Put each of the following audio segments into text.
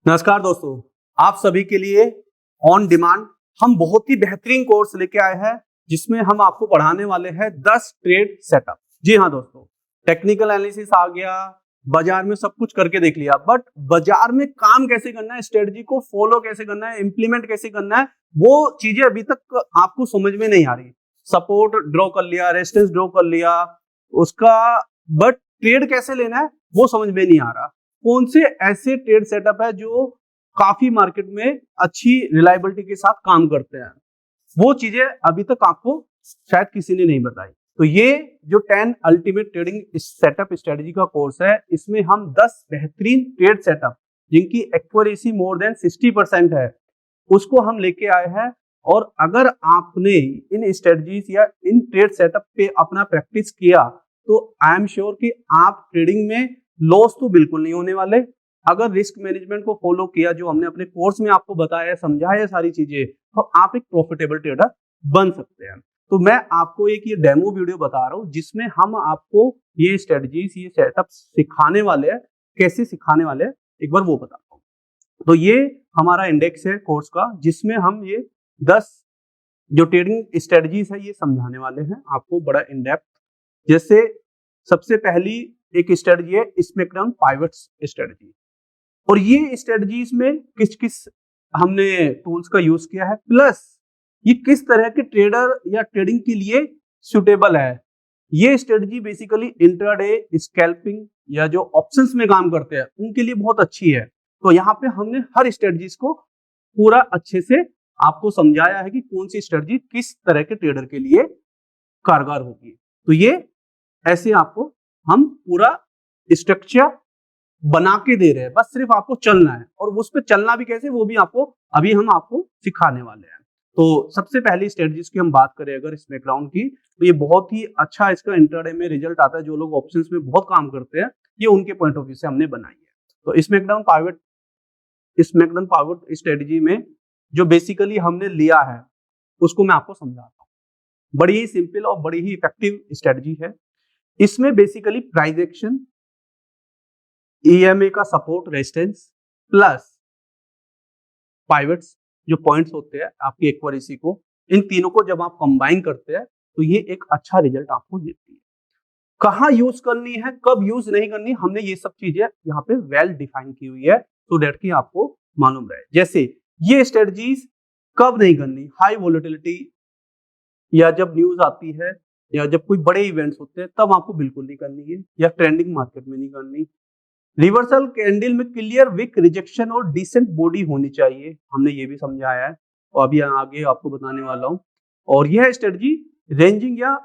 नमस्कार दोस्तों, आप सभी के लिए ऑन डिमांड हम बहुत ही बेहतरीन कोर्स लेके आए हैं जिसमें हम आपको पढ़ाने वाले हैं 10 ट्रेड सेटअप। जी हाँ दोस्तों, टेक्निकल एनालिसिस आ गया, बाजार में सब कुछ करके देख लिया, बट बाजार में काम कैसे करना है, स्ट्रेटजी को फॉलो कैसे करना है, इंप्लीमेंट कैसे करना है, वो चीजें अभी तक आपको समझ में नहीं आ रही। सपोर्ट ड्रॉ कर लिया, रेजिस्टेंस ड्रॉ कर लिया उसका, बट ट्रेड कैसे लेना है वो समझ में नहीं आ रहा। कौन से ऐसे ट्रेड सेटअप है जो काफी मार्केट में अच्छी रिलायबिलिटी के साथ काम करते हैं, वो चीजें अभी तक आपको शायद किसी ने नहीं बताई। तो ये जो 10 अल्टीमेट ट्रेडिंग सेटअप स्ट्रेटजी का कोर्स है, इसमें हम 10 बेहतरीन ट्रेड सेटअप जिनकी एक्यूरेसी मोर देन 60% है, उसको हम लेके आए हैं। और अगर आपने इन स्ट्रेटजीज या इन ट्रेड सेटअप पे अपना प्रैक्टिस किया तो आई एम श्योर कि आप ट्रेडिंग में लॉस तो बिल्कुल नहीं होने वाले। अगर रिस्क मैनेजमेंट को फॉलो किया, जो हमने अपने कोर्स में आपको बताया, समझाया सारी चीजें, तो आप एक प्रॉफिटेबल ट्रेडर बन सकते हैं। तो मैं आपको एक ये डेमो वीडियो बता रहा हूँ जिसमें हम आपको ये स्ट्रेटजीज, ये सेटअप सिखाने वाले हैं। कैसे सिखाने वाले हैं एक बार वो बताता हूँ। तो ये हमारा इंडेक्स है कोर्स का, जिसमें हम ये 10 जो ट्रेडिंग स्ट्रेटजीज है ये समझाने वाले हैं आपको बड़ा इन डेप्थ। जैसे सबसे पहली एक स्ट्रेटजी है स्मैकडाउन पाइवट स्ट्रेटजी, और ये स्ट्रेटजीज में किस किस हमने टूल्स का यूज किया है, प्लस ये किस तरह के ट्रेडर या ट्रेडिंग के लिए सुटेबल है। ये स्ट्रेटजी बेसिकली इंट्राडे, स्कैल्पिंग या जो ऑप्शंस में काम करते हैं उनके लिए बहुत अच्छी है। तो यहाँ पे हमने हर स्ट्रेटजीज को पूरा अच्छे से आपको समझाया है कि कौन सी स्ट्रेटजी किस तरह के ट्रेडर के लिए कारगर होगी। तो ये ऐसे आपको हम पूरा स्ट्रक्चर बना के दे रहे हैं, बस सिर्फ आपको चलना है, और उस पर चलना भी कैसे वो भी आपको अभी हम आपको सिखाने वाले हैं। तो सबसे पहली स्ट्रेटजीज की हम बात करें अगर स्मैकडाउन की, तो ये बहुत ही अच्छा इसका इंट्राडे में रिजल्ट आता है। जो लोग ऑप्शंस में बहुत काम करते हैं, ये उनके पॉइंट ऑफ व्यू से हमने बनाई है। तो स्मैकडाउन पाइवट स्ट्रेटजी में जो बेसिकली हमने लिया है उसको मैं आपको समझाता हूँ। बड़ी ही सिंपल और बड़ी ही इफेक्टिव स्ट्रेटजी है। इसमें बेसिकली प्राइस एक्शन, ईएमए का सपोर्ट, रेजिस्टेंस प्लस पाइवट्स जो पॉइंट्स होते हैं आपकी एक्यूरेसी को, इन तीनों को जब आप कंबाइन करते हैं तो ये एक अच्छा रिजल्ट आपको देती है। कहाँ यूज करनी है, कब यूज नहीं करनी, हमने ये सब चीजें यहाँ पे वेल डिफाइन की हुई है, सो दैट कि आपको मालूम रहे। जैसे ये स्ट्रेटजीज कब नहीं करनी, हाई वोलेटिलिटी या जब न्यूज आती है या जब कोई बड़े इवेंट्स होते हैं तब आपको बिल्कुल नहीं करनी है, या ट्रेंडिंग मार्केट में नहीं करनी। रिवर्सल कैंडल में क्लियर विक रिजेक्शन और डिसेंट बॉडी होनी चाहिए, हमने ये भी समझाया है और अभी आगे आपको बताने वाला हूं। और यह स्ट्रेटजी रेंजिंग या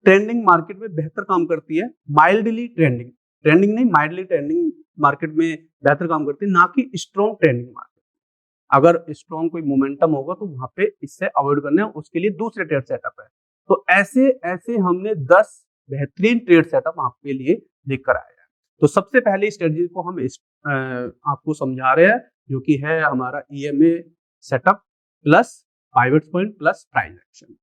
ट्रेंडिंग मार्केट में बेहतर काम करती है। माइल्डली ट्रेंडिंग, ट्रेंडिंग नहीं, माइल्डली ट्रेंडिंग मार्केट में बेहतर काम करती है, ना कि स्ट्रॉन्ग ट्रेंडिंग मार्केट। अगर स्ट्रॉन्ग कोई मोमेंटम होगा तो वहां पे इससे अवॉइड करना है, उसके लिए दूसरे ट्रेड सेटअप है। तो ऐसे ऐसे हमने 10 बेहतरीन ट्रेड सेटअप आपके लिए लेकर आए हैं। तो सबसे पहले स्ट्रेटजी को हम आपको समझा रहे हैं, जो कि है हमारा EMA setup plus pivot point plus price action.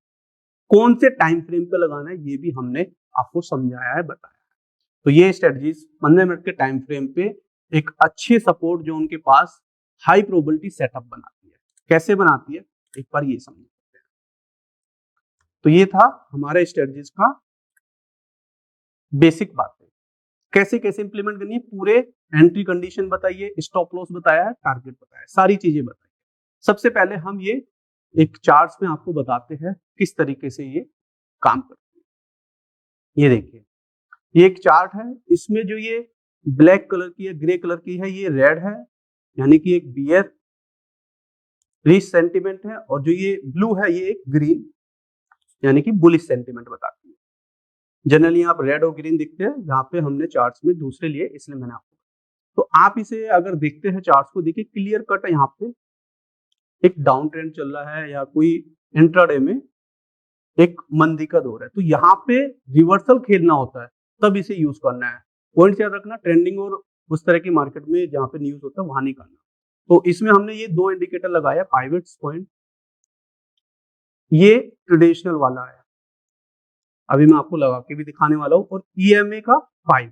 कौन से टाइम फ्रेम पे लगाना है ये भी हमने आपको समझाया है, बताया है। तो ये स्ट्रेटजीज 15 मिनट के टाइम फ्रेम पे एक अच्छे सपोर्ट जो उनके पास हाई प्रोबेबिलिटी सेटअप बनाती है। कैसे बनाती है एक बार ये समझते हैं। तो ये था हमारे स्ट्रेटजीज का बेसिक बात है, कैसे कैसे इंप्लीमेंट करनी है, पूरे एंट्री कंडीशन बताइए, स्टॉप लॉस बताया है, टारगेट बताया, सारी चीजें बताइए। सबसे पहले हम ये एक चार्ट्स में आपको बताते हैं किस तरीके से ये काम करती है। ये देखिए, ये एक चार्ट है, इसमें जो ये ब्लैक कलर की है, ग्रे कलर की है, ये रेड है, यानी कि एक बियर रिच सेंटिमेंट है, और जो ये ब्लू है ये एक ग्रीन यानी कि बुलिश सेंटिमेंट बताती है। जनरली आप रेड और ग्रीन दिखते हैं, यहाँ पे हमने चार्ट्स में दूसरे लिए, इसलिए मैंने आपको। तो आप इसे अगर देखते हैं चार्ट्स को, देखिए क्लियर कट है, यहाँ पे एक डाउन ट्रेंड चल रहा है या कोई इंट्राडे में एक मंदी का दौर है, तो यहाँ पे रिवर्सल खेलना होता है, तब इसे यूज करना है। पॉइंट याद रखना, ट्रेंडिंग और उस तरह की मार्केट में जहाँ पे न्यूज होता है वहां नहीं करना। तो इसमें हमने ये दो इंडिकेटर लगाया, पाइवट्स पॉइंट, ये ट्रेडिशनल वाला है, अभी मैं आपको लगा के भी दिखाने वाला हूँ, और ईएमए का 5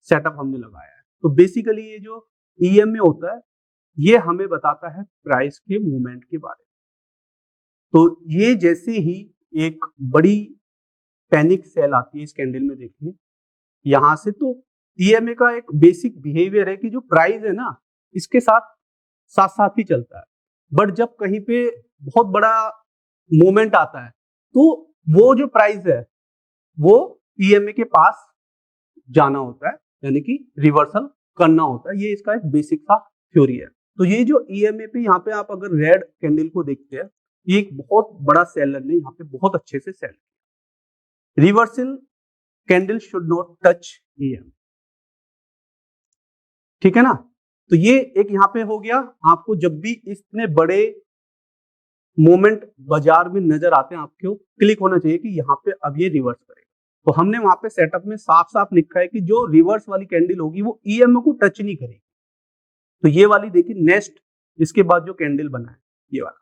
सेटअप हमने लगाया है। तो बेसिकली ये जो ईएमए होता है ये हमें बताता है प्राइस के मूवमेंट के बारे में। तो ये जैसे ही एक बड़ी पैनिक सेल आती है इस कैंडल में, देखिए यहां से, तो ईएमए का एक बेसिक बिहेवियर है कि जो प्राइस है ना इसके साथ साथ साथ ही चलता है, बट जब कहीं पे बहुत बड़ा मोमेंट आता है तो वो जो प्राइस है वो ईएमए के पास जाना होता है, यानी कि रिवर्सल करना होता है। ये इसका एक बेसिक सा थ्योरी है। तो ये जो ईएमए पे यहाँ पे आप अगर रेड कैंडल को देखते हैं, ये एक बहुत बड़ा सेलर ने यहाँ पे बहुत अच्छे से सेल किया। Reversal candle should not touch EMA, ठीक है ना। तो ये एक यहाँ पे हो गया। आपको जब भी इतने बड़े मोमेंट बाजार में नजर आते हैं आपको क्लिक होना चाहिए कि यहाँ पे अब ये रिवर्स करेगा। तो हमने वहां पे सेटअप में साफ साफ लिखा है कि जो रिवर्स वाली कैंडल होगी वो ईएमए को टच नहीं करेगी। तो ये वाली देखिए नेक्स्ट इसके बाद जो कैंडल बना है ये वाला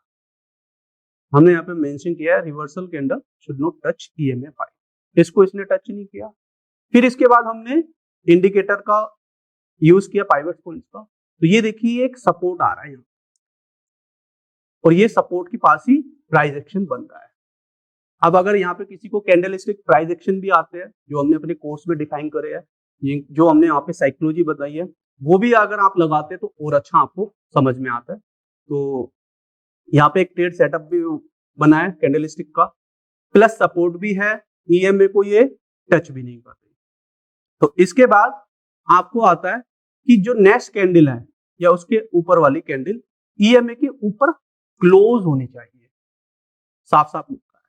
हमने यहाँ पे मेंशन किया है, reversal candle should not touch EMA 5, इसको इसने टच नहीं किया। फिर इसके बाद हमने इंडिकेटर का यूज किया पाइवट पॉइंट्स का। तो ये देखिए एक सपोर्ट आ रहा है यहाँ, और ये सपोर्ट के पास ही प्राइस एक्शन बन रहा है। अब अगर यहाँ पे किसी को कैंडलस्टिक प्राइस एक्शन भी आते हैं जो हमने अपने कोर्स में डिफाइन करे हैं, ये जो हमने यहाँ पे साइकोलॉजी बताई है, वो भी अगर आप लगाते हैं तो और अच्छा आपको समझ में आता है। तो यहाँ पे एक ट्रेड सेटअप भी बना है कैंडलस्टिक का, प्लस सपोर्ट भी है, ईएमए को ये टच भी नहीं करते। तो इसके बाद आपको आता है कि जो नेक्स्ट कैंडल है या उसके ऊपर वाली कैंडल ईएमए के ऊपर क्लोज होनी चाहिए, साफ साफ लिखा है।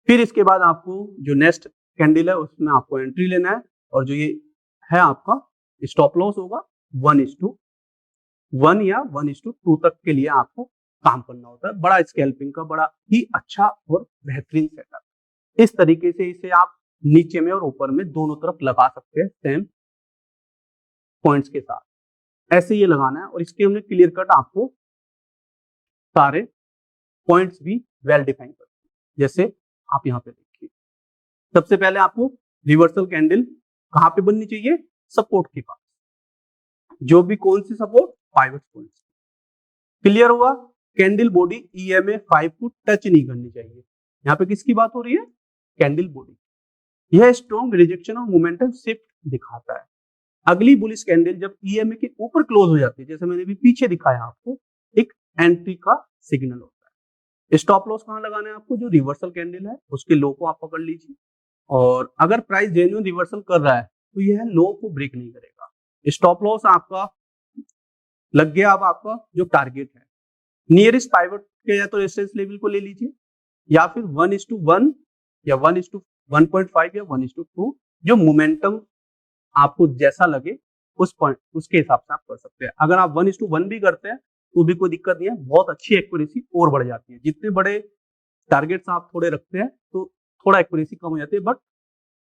फिर इसके बाद आपको जो नेक्स्ट कैंडल है उसमें आपको एंट्री लेना है, और जो ये है आपका स्टॉप लॉस होगा 1:1 या 1:2 तक के लिए आपको काम करना होता है। बड़ा स्कैल्पिंग का बड़ा ही अच्छा और बेहतरीन सेटअप। इस तरीके से इसे आप नीचे में और ऊपर में दोनों तरफ लगा सकते हैं सेम पॉइंट्स के साथ, ऐसे ये लगाना है। और इसके हमने क्लियर कट आपको सारे पॉइंट्स भी वेल डिफाइन कर दिए। जैसे आप यहाँ पे देखिए, सबसे पहले आपको रिवर्सल कैंडल कहाँ पे बननी चाहिए, सपोर्ट के पास। जो भी कौन सी सपोर्ट, पाइवट पॉइंट। क्लियर हुआ। कैंडल बॉडी ईएमए 5 को टच नहीं करनी चाहिए। यहाँ पे किसकी बात हो रही है, कैंडल बॉडी। यह स्ट्रॉन्ग रिजेक्शन और मोमेंटम शिफ्ट दिखाता है। अगली बुलिश कैंडल जब ईएमए के ऊपर क्लोज हो जाती है, जैसे मैंने भी पीछे दिखाया आपको, एक एंट्री का सिग्नल होता है। स्टॉप लॉस कहाँ लगाना है आपको, जो रिवर्सल कैंडल है उसके लो को आप पकड़ लीजिए, और अगर प्राइस जेन्युइन रिवर्सल कर रहा है तो यह लो को ब्रेक नहीं करेगा। स्टॉप लॉस आपका लग गया। अब आपका जो टारगेट है नियरेस्ट पाइवट के या तो रेजिस्टेंस लेवल को ले लीजिए, या फिर 1:1 या 1:1.5 या 1:2, जो मोमेंटम आपको जैसा लगे उस पॉइंट उसके हिसाब से आप कर सकते हैं। अगर आप 1:1 भी करते हैं तो भी कोई दिक्कत नहीं है, बहुत अच्छी एक्यूरेसी और बढ़ जाती है। जितने बड़े टारगेट्स आप थोड़े रखते हैं तो थोड़ा एक्यूरेसी कम हो जाती है, बट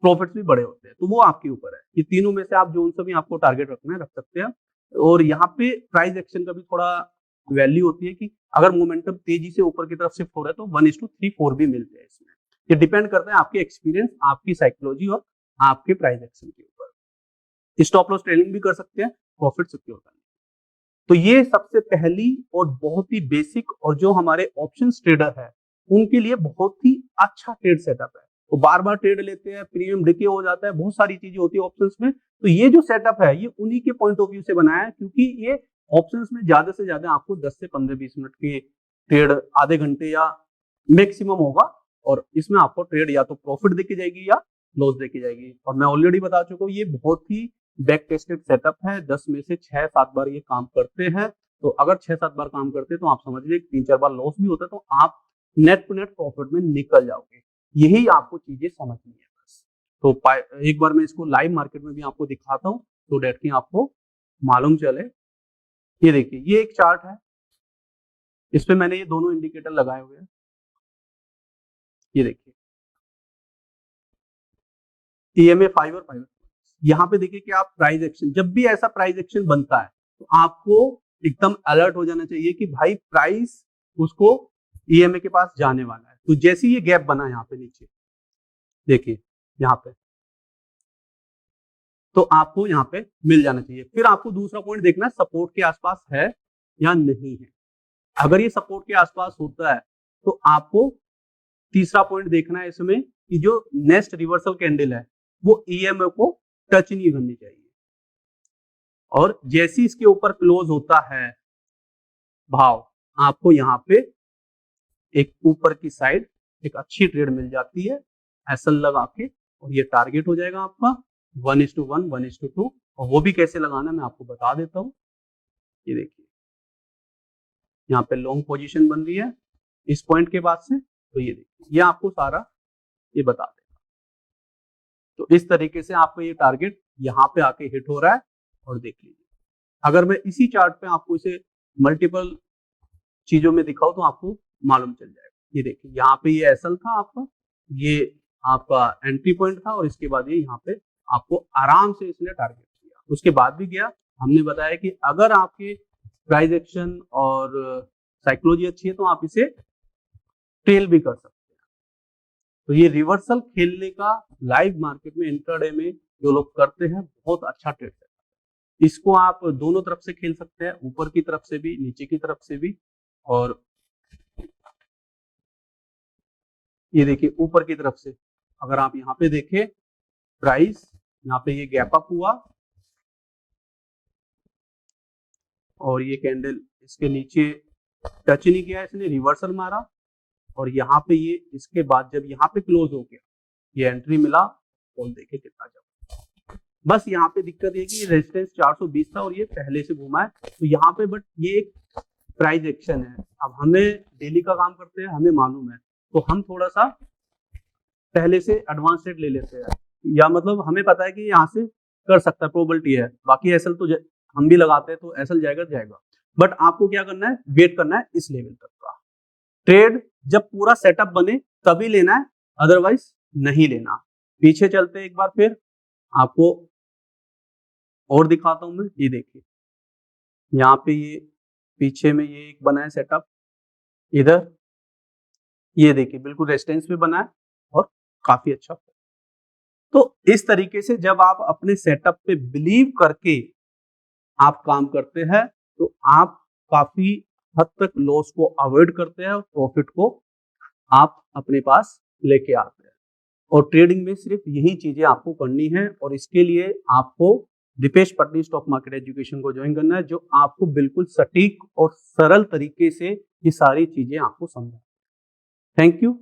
प्रॉफिट्स भी बड़े होते हैं। तो वो आपके ऊपर है, ये तीनों में से आप जो सा भी आपको टारगेट रखना है रख सकते हैं। और यहाँ पे प्राइस एक्शन का भी थोड़ा वैल्यू होती है कि अगर मोमेंटम तेजी से ऊपर की तरफ शिफ्ट हो रहा है तो 1:3-4 भी मिलते हैं इसमें। ये डिपेंड करता है आपके एक्सपीरियंस, आपकी साइकोलॉजी और आपके प्राइस एक्शन के ऊपर। स्टॉप लॉस ट्रेडिंग भी कर सकते हैं प्रॉफिट सिक्योर करने। तो ये सबसे पहली और बहुत ही बेसिक, और जो हमारे ऑप्शन ट्रेडर है उनके लिए बहुत ही अच्छा ट्रेड सेटअप है। तो बार बार ट्रेड लेते हैं, प्रीमियम डिके हो जाता है, बहुत सारी चीजें होती है ऑप्शंस में। तो ये जो सेटअप है ये उन्हीं के पॉइंट ऑफ व्यू से बनाया है, क्योंकि ये ऑप्शंस में ज्यादा से ज्यादा आपको 10 से 15-20 मिनट की ट्रेड, आधे घंटे या मैक्सिमम होगा, और इसमें आपको ट्रेड या तो प्रॉफिट देके जाएगी या लॉस देके जाएगी। और मैं ऑलरेडी बता चुका हूँ ये बहुत ही बैक टेस्टेड सेटअप है। 10 में से 6-7 बार ये काम करते हैं। तो अगर 6-7 बार काम करते हैं तो आप समझ लीजिए 3-4 बार लॉस भी होता है तो आप नेट टू नेट प्रॉफिट में निकल जाओगे। यही आपको चीजें समझनी है बस। तो एक बार मैं इसको लाइव मार्केट में भी आपको दिखाता हूँ तो डेट की आपको मालूम चले। ये देखिए, ये एक चार्ट है, इस पे मैंने ये दोनों इंडिकेटर लगाए हुए हैं। ये देखिए ईएमए 5 और 5। यहाँ पे देखिए कि आप प्राइस एक्शन, जब भी ऐसा प्राइस एक्शन बनता है तो आपको एकदम अलर्ट हो जाना चाहिए कि भाई प्राइस उसको ईएमए के पास जाने वाला है। तो जैसे ये गैप बना यहाँ पे नीचे, देखिए यहाँ पे तो आपको यहाँ पे मिल जाना चाहिए। फिर आपको दूसरा पॉइंट देखना है सपोर्ट के आसपास है या नहीं है। अगर ये सपोर्ट के आसपास होता है तो आपको तीसरा पॉइंट देखना है इसमें कि जो नेक्स्ट रिवर्सल कैंडल है वो ईएमए को टच नहीं करनी चाहिए, और जैसे इसके ऊपर क्लोज होता है भाव, आपको यहाँ पे एक ऊपर की साइड एक अच्छी ट्रेड मिल जाती है एसएल लगा के, और ये टारगेट हो जाएगा आपका 1:1, 1:2। और वो भी कैसे लगाना मैं आपको बता देता हूँ। ये देखिए यहाँ पे लॉन्ग पोजीशन बन रही है इस पॉइंट के बाद से, तो ये देखिए ये आपको सारा ये बता देगा। तो इस तरीके से आपको ये टारगेट यहाँ पे आके हिट हो रहा है। और देख लीजिए अगर मैं इसी चार्ट पे आपको इसे मल्टीपल चीजों में दिखाऊं तो आपको मालूम चल जाएगा। ये देखिए यहाँ पे ये एसएल था आपका, ये आपका एंट्री पॉइंट था, और इसके बाद ये यहाँ पे आपको आराम से इसने टारगेट किया, उसके बाद भी गया। हमने बताया कि अगर आपके प्राइस एक्शन और साइकोलॉजी अच्छी है तो आप इसे ट्रेल भी कर सकते हैं। तो ये रिवर्सल खेलने का लाइव मार्केट में इंट्राडे में जो लोग करते हैं बहुत अच्छा ट्रेड है। इसको आप दोनों तरफ से खेल सकते हैं, ऊपर की तरफ से भी नीचे की तरफ से भी। और ये देखिए ऊपर की तरफ से अगर आप यहाँ पे देखें प्राइस यहाँ पे ये गैप अप हुआ और ये कैंडल इसके नीचे टच नहीं किया, इसने रिवर्सल मारा, और यहाँ पे ये इसके बाद जब यहाँ पे क्लोज हो गया ये एंट्री मिला और देखे कितना जब। बस यहाँ पे दिक्कत ये कि रेजिस्टेंस 420 था और ये पहले से घुमा है, तो यहाँ पे बट ये एक प्राइस एक्शन है। अब हमें डेली का काम करते हैं, हमें मालूम है, तो हम थोड़ा सा पहले से एडवांस रेट ले लेते हैं, या मतलब हमें पता है कि यहाँ से कर सकता है, प्रोबेबिलिटी है। बाकी एसएल तो हम भी लगाते हैं, तो एसएल जाएगा जाएगा, बट आपको क्या करना है, वेट करना है इस लेवल तक का। ट्रेड जब पूरा सेटअप बने तभी लेना है, अदरवाइज नहीं लेना। पीछे चलते एक बार फिर आपको और दिखाता हूं मैं। ये देखिए यहाँ पे ये पीछे में ये एक बना है सेटअप, इधर ये देखिए बिल्कुल रेजिस्टेंस पे बना है और काफी अच्छा। तो इस तरीके से जब आप अपने सेटअप पे बिलीव करके आप काम करते हैं तो आप काफी हद तक लॉस को अवॉइड करते हैं और प्रॉफिट को आप अपने पास लेके आते हैं। और ट्रेडिंग में सिर्फ यही चीजें आपको करनी है, और इसके लिए आपको Deepesh Patni stock market education को ज्वाइन करना है, जो आपको बिल्कुल सटीक और सरल तरीके से ये सारी चीजें आपको समझाए। Thank you.